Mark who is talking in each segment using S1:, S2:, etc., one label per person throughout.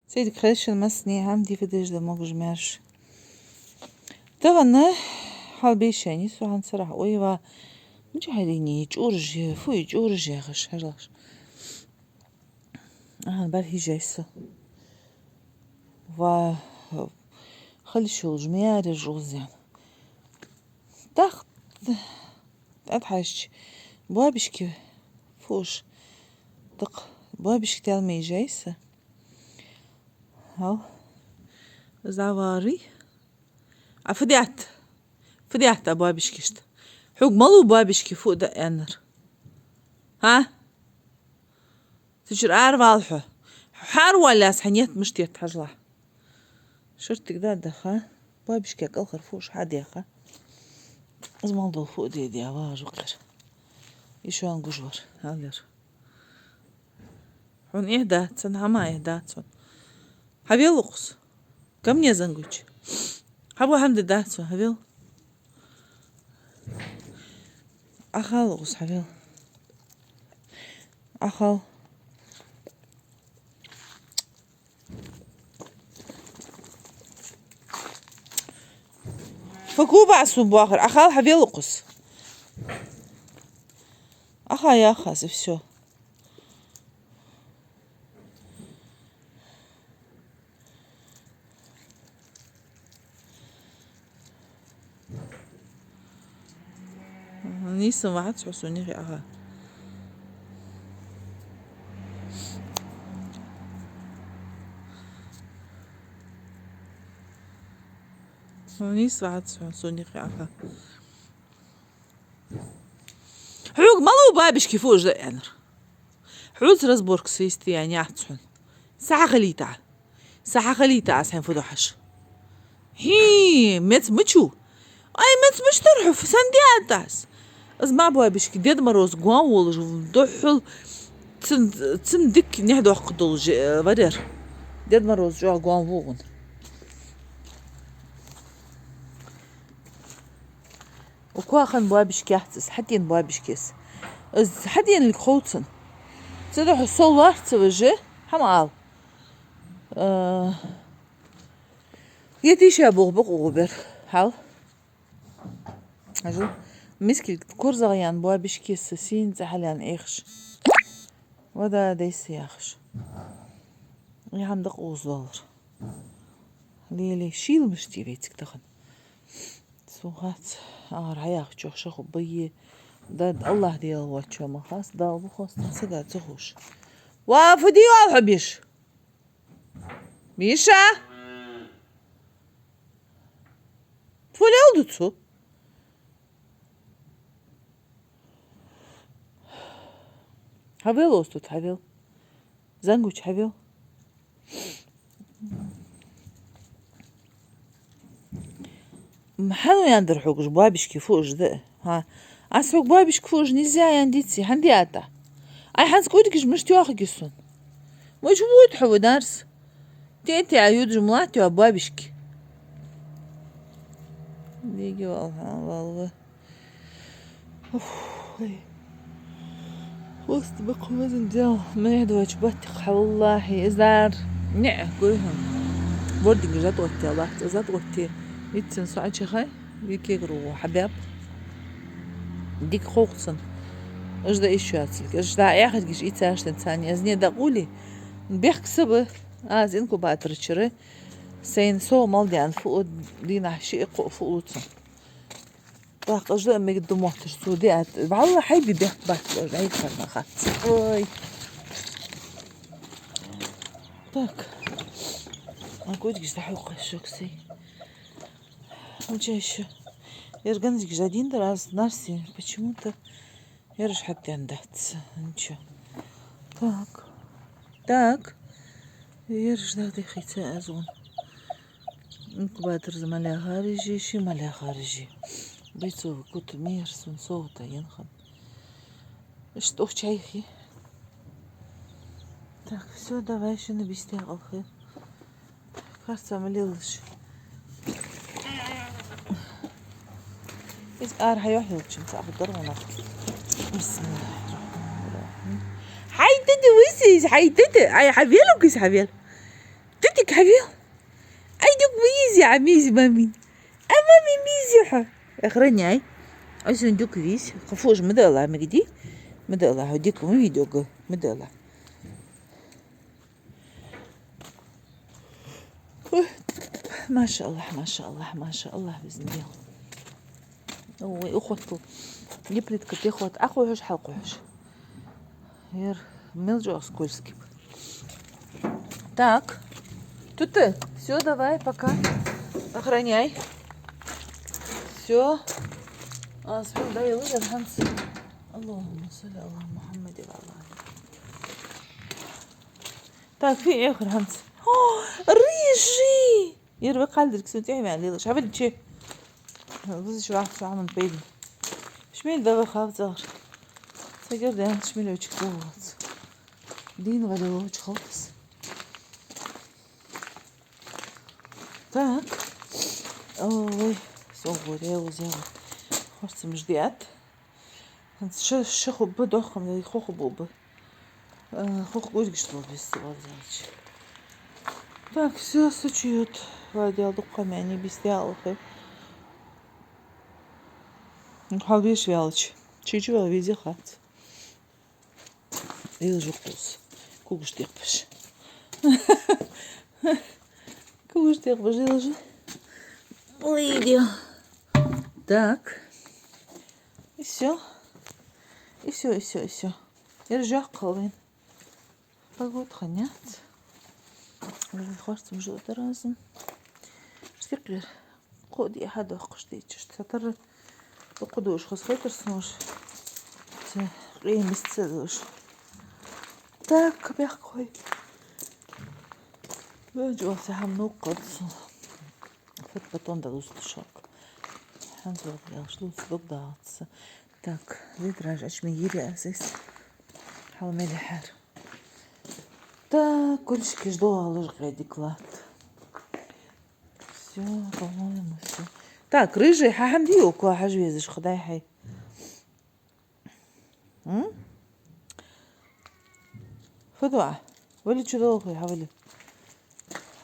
S1: سيدي خيش المسني عمدي في ديج ده موجج مارش تغنى حال بيشاني سو عن صراحة ويوا مش هيديني جورج فوي جورج يا غش هرلاش بالهي جايسة و خلي شو جميار الجوز يعني تاخد أتحش بوابشكي فوش دق بوابشكي تالمي جايسة هاو زعواري فديات بوابشكيشت حوق مالو بوابشكي فوق دقنر ها تجر والحو حار ولا سحنيت مشتيت حجلح شرتك دخا بوابشكي أقل خرفوش حديقة زمان ضل فوق دي عواج وقر يشوان قجور هالر حون إهدات سن هما إهدات سن هبيل لقص كم يزنقوش هبو حمد دات سن هبيل أخال لقص هبيل أخال فكوبة عسون بواخر أخال هبيل لقص أخا يا خاص فشو نيسا ما عادش حسوني غي أخا نيسا ما عادش حسوني غي أخا حوق مالو بابش كيفوش ده يعني حوز رزبورك سيستي يعني عطسون ساعة خليتا سحين فضوحش هي مت مچو اي مت مش تروحوا في سندياتاس از ما بابش كي ديد مروز قوان ولج دحل تسندك نهدو قدول ودر ديد مروز جو قوان وون وكواخن بابش كيحتس حتين بابش كيس از حتين الخوتن تروح الصولار توجه حمال يتيش بغبغ غبر حال هجو مسكي كورزغيان بابش كيس سين زحلان ايخش ودا ديس ياخش يعندق اوزدولر ليلي شيل مشتي بيتك تخن سوغات رعياخ جوخ شخو بيه داد الله ديال واتشو مخاص دال بخوص نسيقا تخوش وافدي والحبيش ميشا فولي oldu Havel ostut havel. Zanguç havel. محلو يندر حوقش بابش كيفوش ده ها أسحوق بابش كفوش نزاع ينديتسي هندي أتا أي حنس كودكش مش تواخي قصون مش بود حو درس تيتي عيود جملاتي وبابشك ديجي والله وسط بقى وزن جاو ما يهدو وجباتك والله إزار نعه قويهم بوردنج جات غتي الله جات غتي يتسن ساعة شخي يكيغرو حباب ديك خوقسن اش دا ايش ياتلك اش دا ياخد جيش ايتاشتن ثانية ازني دا قولي بيحك سبه زينكو باترشري سين سو مالدي عن فوق دينا شيء فوقوتسن طاق اش دا امي قدموه ترسو ديات بعالله حيبي بيحك باتلو هيك فرنا خات اوي طاق اقول جيش دا حوق الشوكسي وجيش يرجعن جديد раз нарси почему-то я ж хотел дать ничего так я ж дать хотел азон инкубатор замаля خارجي شي ماля خارجي بيتو كنت ميرسون صوته ينخن ايش то чайхи так все давай еще на бестиал خير кажется молилась إذا هيروح يوتشن تأخذ ونط بسم الله الرحمن الرحيم حيدد ويسيس حيدد أي حبيل وكيس حبيل أيدك حبيب أيدك ميزي عميزي مامي أمامي ميزي أخرني أي صندوق كويس خفوش مدلع مجدي مدلع هديكم فيديو مدلع ما شاء الله ما شاء الله ما شاء الله بإذن الله. Ой, уходку. Не плитка, ты ход. А хочешь, халкуешь. Вер, мелджо скользкий. Так. Тут ты. Все, давай, пока. Охраняй. Все. Асфил, дай лыжи, Ханс. Аллахумма салли алла Мухаммади ва алла. Так, في ايه اخر هانس؟ ريجي يربي قلبك سنتي ما عليه شو عملت شي؟ بس شو راح عمل بيدي شميل دابا خاف زهر سجر ده شميل وجهك دوت دين ولا وجه خالص так ой صوري وزيادة خرص مش ديات شو خب دخم ده خو خبوب خو خبوش قشطة بس والله так все стучит вадя дуками они бестиалхи халбиш вялч чичу вел вези хат ил жукус кугуш текпеш кугуш текпеш ил же лидия так и все и все и все и все иржак калвин погода ханят خورتم جو درازم شتقلر قودي أحد وقشتي شتتر بقدوش خص خيتر سنوش قيم استدوش تاك بيحكوي بجوا سحم نوقد فت بطون دا دوست الشوك حنزل بلاش لوس دوك داعتس تاك زيت راجعش ميجيري أساس حاول مالي حار Так, кольчики жду, лыжгай клад. Все, по-моему, все. Так, рыжий, хахамди около хажвезиш, ходай хай. فدوى ولي شو دوخي حاولي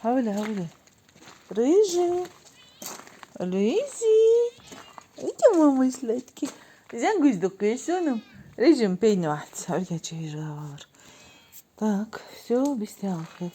S1: حاولي ريجي ريزي انت ماما سلاتكي زين قوز دوكي شنو ريجي مبين واحد حاولي هاتشي جوار так все без тяхи